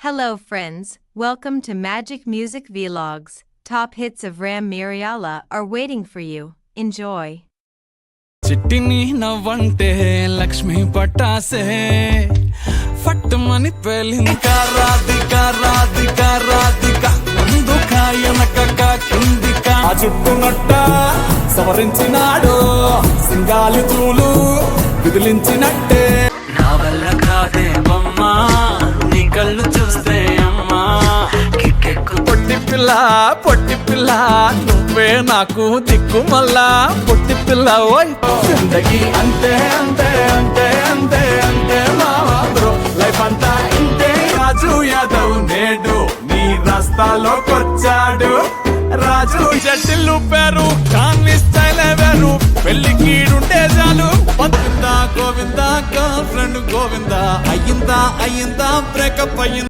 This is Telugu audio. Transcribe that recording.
Hello friends, welcome to Magic Music Vlogs. Top hits of Ram Miriala are waiting for you. Enjoy. చిట్టిని నవ్వంటే Lakshmi పట్టాసే ఫట్టుమని పేలింక Radhika Radhika Radhika ముందుక వెనక కిందిక ఆ చుట్టునట్ట సవరించినాడు సింగాలి తూలు విదిలించినట్టే నా వల్ల కాదే బొమ్మా నీ కళ్ళు చూస్తే అమ్మా కిక్కెక్కు పొట్టి పిల్ల నువ్వే నాకు దిక్కు మళ్ళా పొట్టి పిల్ల ఓయ్ జిందగీ అంతే అంతే అంతే అంతే అంతే మావా బ్రో లైఫ్ అంతా ఇంతే రాజు యాదవ్ నేడు నీ రాస్తాలోకొచ్చాడు రాజు జడ్జిల్లు పేరు కాన్ని స్టైల్ వేరు పెళ్లి కీడుంటే చాలు గోవిందా గోవిందా గర్ల్ ఫ్రెండ్ గోవిందా అయ్యిందా బ్రేకప్ అయ్యిందా